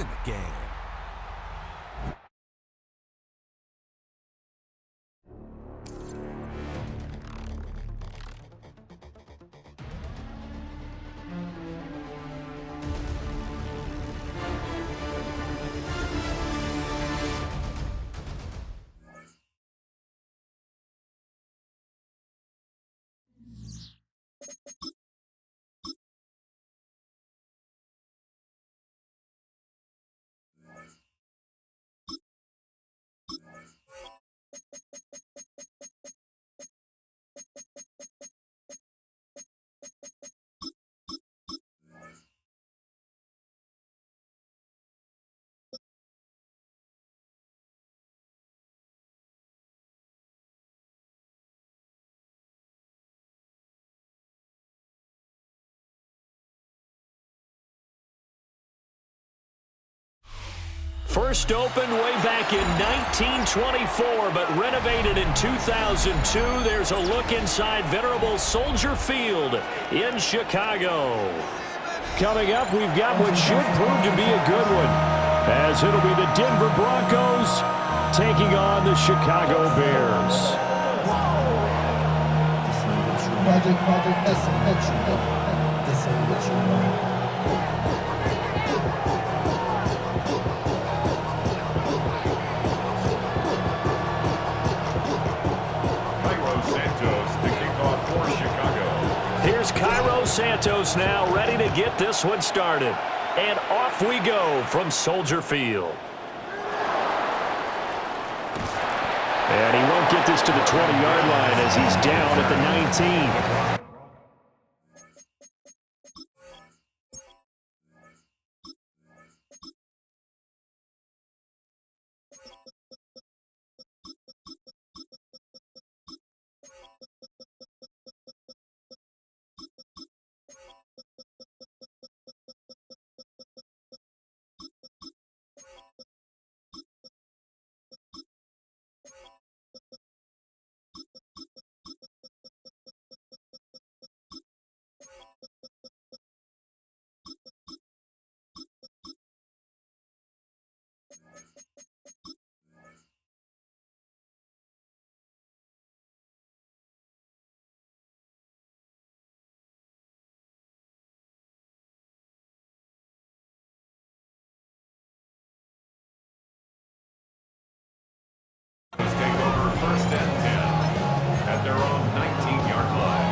in the game. First opened way back in 1924, but renovated in 2002. There's a look inside venerable Soldier Field in Chicago. Coming up, we've got what should prove to be a good one, as it'll be the Denver Broncos taking on the Chicago Bears. Here's Cairo Santos now ready to get this one started. And off we go from Soldier Field. And he won't get this to the 20-yard line as he's down at the 19. Take over first and 10 at their own 19-yard line.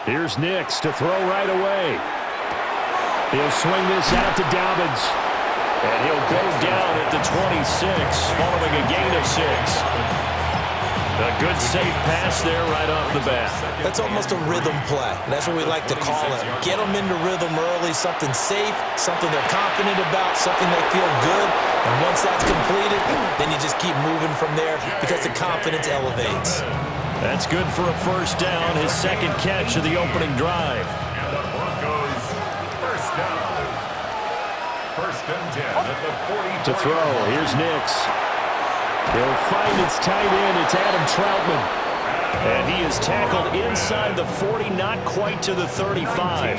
Here's Nix to throw right away. He'll swing this out to Dobbins. And he'll go down at the 26, following a gain of 6. A good safe pass there right off the bat. That's almost a rhythm play. That's what we like to call it. Get them into rhythm early, something safe, something they're confident about, something they feel good. And once that's completed, then you just keep moving from there because the confidence elevates. That's good for a first down, his second catch of the opening drive. And the Broncos first down. First and 10 at the 40. To throw, here's Nix. He'll find its tight end. It's Adam Troutman. And he is tackled inside the 40, not quite to the 35.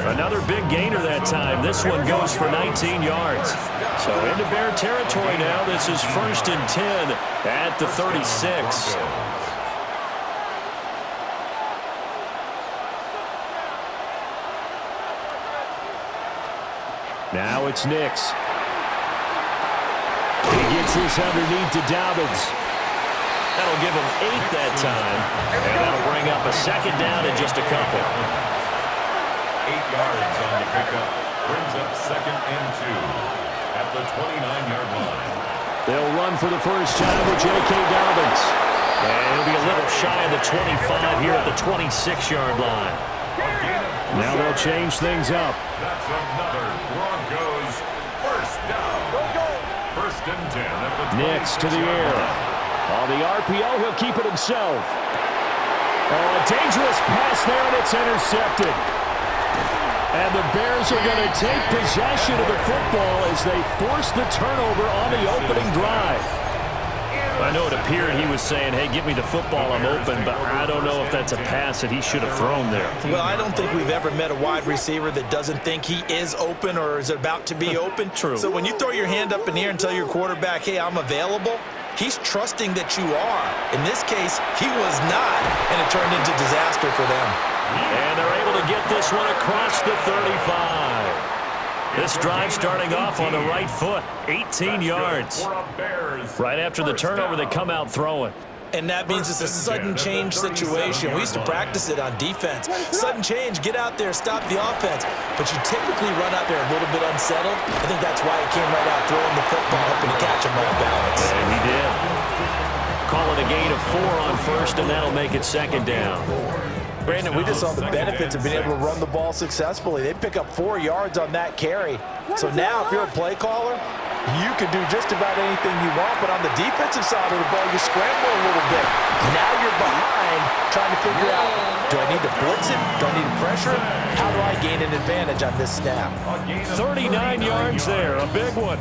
Another big gainer that time. This one goes for 19 yards. So into Bear territory now. This is first and 10 at the 36. Now it's Nix. He gets this underneath to Dobbins. That'll give him 8 that time. And that'll bring up a second down in just a couple. 8 yards on the pickup. Brings up second and 2 at the 29-yard line. They'll run for the first time with J.K. Dobbins. And he'll be a little shy of the 25 here at the 26-yard line. Now they'll change things up. That's another Broncos first down. First and 10 at the Nix to the air. On the RPO, he'll keep it himself. Oh, a dangerous pass there, and it's intercepted. And the Bears are going to take possession of the football as they force the turnover on the opening drive. I know it appeared he was saying, hey, give me the football, I'm open, but I don't know if that's a pass that he should have thrown there. Well, I don't think we've ever met a wide receiver that doesn't think he is open or is about to be open. True. So when you throw your hand up in the air and tell your quarterback, hey, I'm available, he's trusting that you are. In this case, he was not, and it turned into disaster for them. And they're able to get this one across the 35. This drive starting off on the right foot, 18 yards. Right after the turnover, they come out throwing. And that means it's a sudden change situation. We used to practice it on defense. Sudden change, get out there, stop the offense. But you typically run out there a little bit unsettled. I think that's why he came right out throwing the football, hoping to catch him off balance. And he did. Call it a gain of 4 on first, and that'll make it second down. Brandon, we just saw the benefits of being able to run the ball successfully. They pick up 4 yards on that carry. So now if you're a play caller, you can do just about anything you want, but on the defensive side of the ball, you scramble a little bit. Now you're behind trying to figure out, do I need to blitz him? Do I need to pressure him? How do I gain an advantage on this snap? 39 yards there, a big one.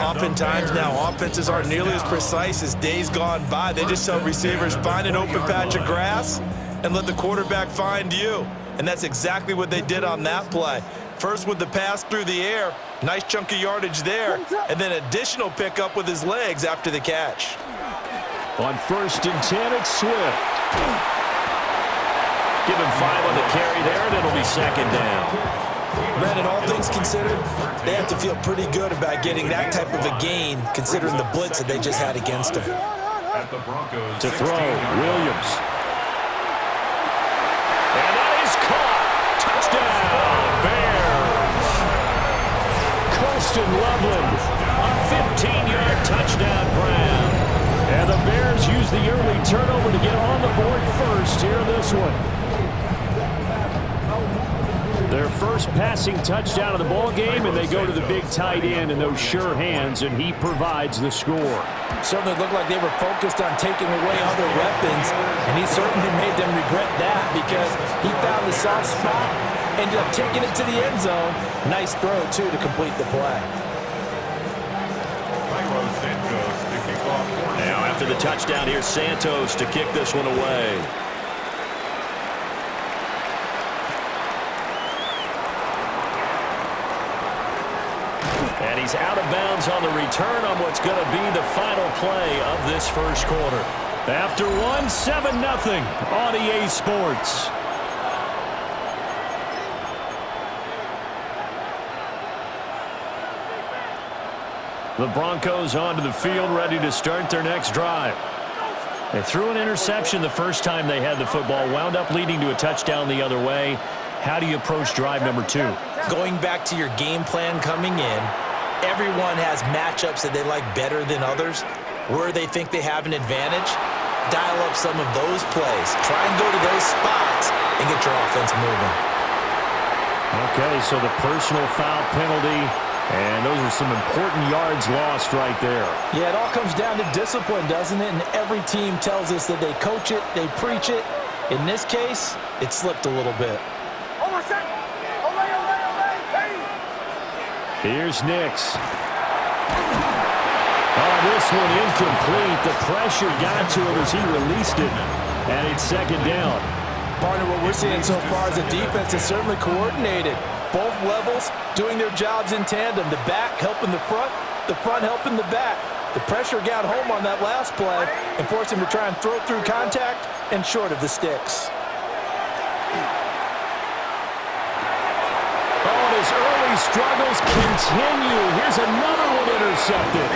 Oftentimes now, offenses aren't nearly as precise as days gone by. They just tell receivers, find an open patch of grass and let the quarterback find you. And that's exactly what they did on that play. First with the pass through the air, nice chunk of yardage there, and then additional pickup with his legs after the catch. On first and 10, it's Swift. Give him 5 on the carry there, and it'll be second down. Brandon, all things considered, they have to feel pretty good about getting that type of a gain, considering the blitz that they just had against them. To throw, Williams. And that is caught. Touchdown, Bears. Colston Loveland, a 15-yard touchdown grab. And the Bears use the early turnover to get on the board first here in this one. Their first passing touchdown of the ball game, and they go to the big tight end in those sure hands, and he provides the score. Certainly looked like they were focused on taking away other weapons, and he certainly made them regret that because he found the soft spot, ended up taking it to the end zone. Nice throw, too, to complete the play. Now after the touchdown, here's Santos to kick this one away. And he's out of bounds on the return on what's going to be the final play of this first quarter. After one, 7-0 on EA Sports. The Broncos onto the field, ready to start their next drive. They threw an interception the first time they had the football, wound up leading to a touchdown the other way. How do you approach drive number 2? Going back to your game plan coming in, everyone has matchups that they like better than others. Where they think they have an advantage, dial up some of those plays. Try and go to those spots and get your offense moving. Okay, so the personal foul penalty, and those are some important yards lost right there. Yeah, it all comes down to discipline, doesn't it? And every team tells us that they coach it, they preach it. In this case, it slipped a little bit. Here's Nix. Oh, this one incomplete. The pressure got to him as he released it. And it's second down. Partner, what we're seeing so far is the defense is certainly coordinated. Both levels doing their jobs in tandem. The back helping the front helping the back. The pressure got home on that last play and forced him to try and throw through contact and short of the sticks. His early struggles continue. Here's another one intercepted.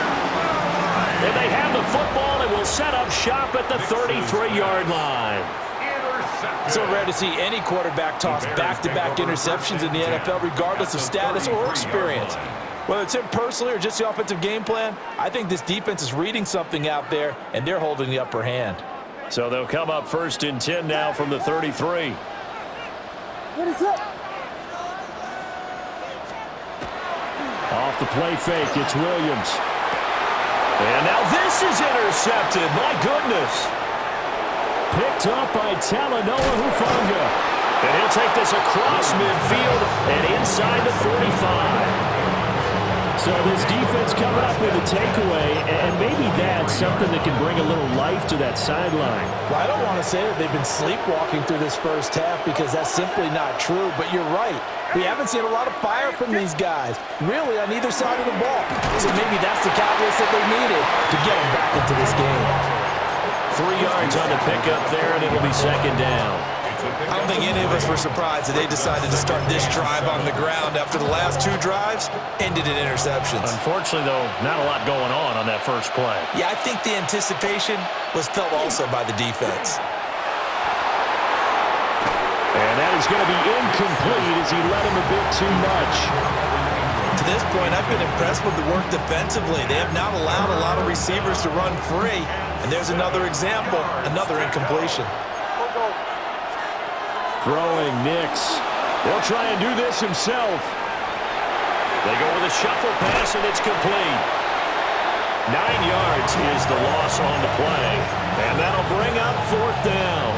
And they have the football and will set up shop at the 33-yard line. So rare to see any quarterback toss back-to-back interceptions in the NFL, regardless of status or experience. Whether it's him personally or just the offensive game plan, I think this defense is reading something out there, and they're holding the upper hand. So they'll come up first and 10 now from the 33. What is up? Off the play fake, it's Williams. And now this is intercepted. My goodness. Picked up by Talanoa Hufanga. And he'll take this across midfield and inside the 45. So this defense coming up with a takeaway, and maybe that's something that can bring a little life to that sideline. Well, I don't want to say that they've been sleepwalking through this first half because that's simply not true, but you're right. We haven't seen a lot of fire from these guys, really, on either side of the ball. So maybe that's the catalyst that they needed to get them back into this game. 3 yards on the pickup there, and it'll be second down. I don't think any of us were surprised that they decided to start this drive on the ground after the last 2 drives ended in interceptions. Unfortunately, though, not a lot going on that first play. Yeah, I think the anticipation was felt also by the defense. And that is going to be incomplete as he led him a bit too much. To this point, I've been impressed with the work defensively. They have not allowed a lot of receivers to run free. And there's another example, another incompletion. Throwing Nix. He'll try and do this himself. They go with a shuffle pass, and it's complete. 9 yards is the loss on the play. And that'll bring up 4th down.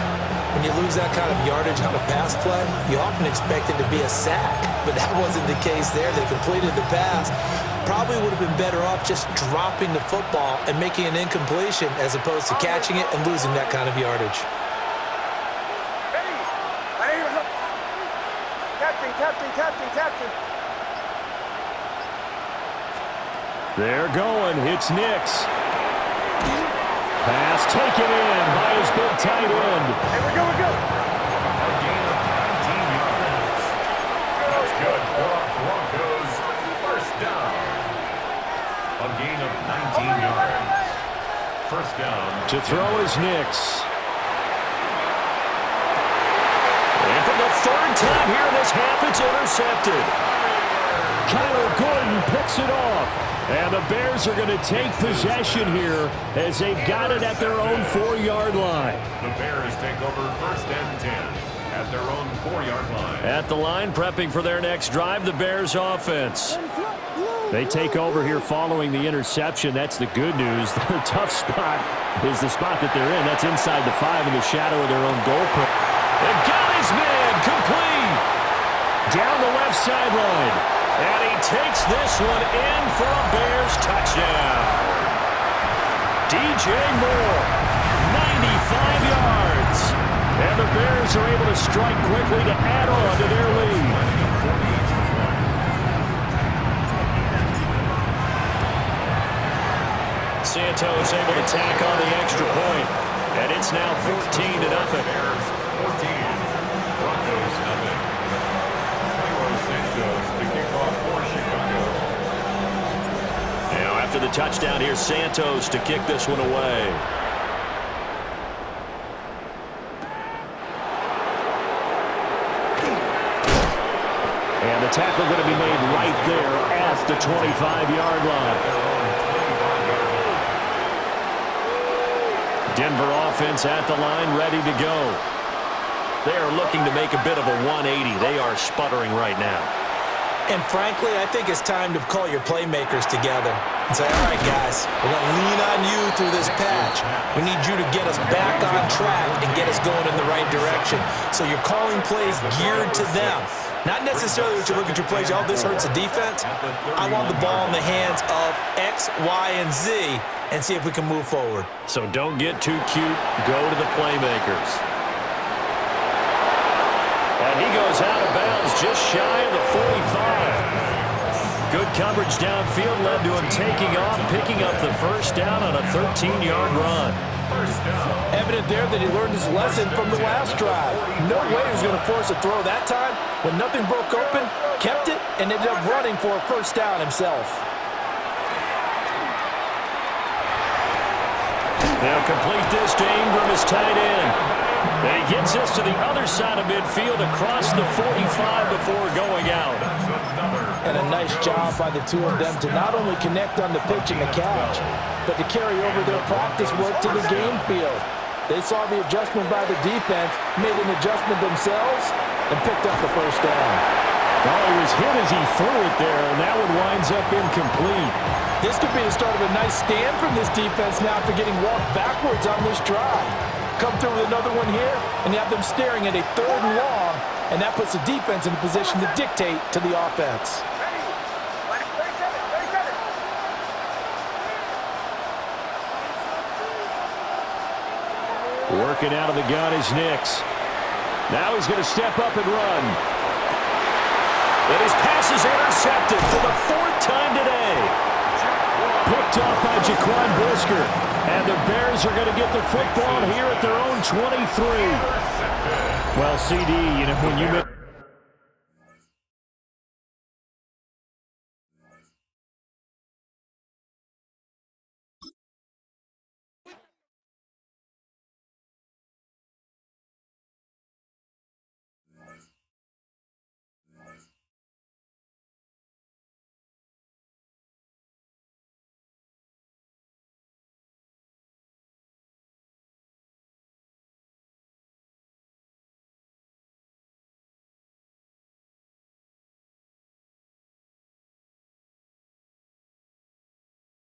When you lose that kind of yardage on a pass play, you often expect it to be a sack. But that wasn't the case there. They completed the pass. Probably would have been better off just dropping the football and making an incompletion as opposed to catching it and losing that kind of yardage. Captain. They're going. It's Nix. Pass taken in by his big tight end. Hey, we're good. A gain of 19 yards. That's good for Broncos. First down. A gain of 19 yards. First down. To throw is Nix. And for the 3rd time here in this half, it's intercepted. Kyler Gordon picks it off. And the Bears are going to take possession here as they've got it at their own 4-yard line. The Bears take over 1st and 10 at their own 4-yard line. At the line, prepping for their next drive, the Bears offense. They take over here following the interception. That's the good news. Their tough spot is the spot that they're in. That's inside the 5 in the shadow of their own goal post. And got his man complete. Down the left sideline. And he takes this one in for a Bears touchdown. DJ Moore, 95 yards. And the Bears are able to strike quickly to add on to their lead. Santos able to tack on the extra point. And it's now 14-0. Bears 14. Broncos nothing. Santos to kick off for Chicago. Now after the touchdown, here's Santos to kick this one away. And the tackle going to be made right there at the 25-yard line. Denver offense at the line, ready to go. They are looking to make a bit of a 180. They are sputtering right now. And frankly, I think it's time to call your playmakers together and say, all right, guys, we're going to lean on you through this patch. We need you to get us back on track and get us going in the right direction. So you're calling plays geared to them. Not necessarily that you look at your plays, oh, this hurts the defense. I want the ball in the hands of X, Y, and Z and see if we can move forward. So don't get too cute. Go to the playmakers. And he goes out of bounds just shy of the 45. Good coverage downfield led to him taking off, picking up the first down on a 13-yard run. Evident there that he learned his lesson from the last drive. No way he was going to force a throw that time. When nothing broke open, kept it, and ended up running for a first down himself. Now complete this to Ingram as tight end. And he gets us to the other side of midfield across the 45 before going out. And a nice job by the two of them to not only connect on the pitch and the catch, but to carry over their practice work to the game field. They saw the adjustment by the defense, made an adjustment themselves, and picked up the first down. Well, he was hit as he threw it there, and that one winds up incomplete. This could be the start of a nice stand from this defense now after getting walked backwards on this drive. come through with another one here, and you have them staring at a 3rd and long, and that puts the defense in a position to dictate to the offense. Working out of the gun is Nix. Now he's going to step up and run. And his pass is intercepted for the 4th time today. Picked off by Jaquan Brisker. And the Bears are going to get the football here at their own 23. Well, CD, when you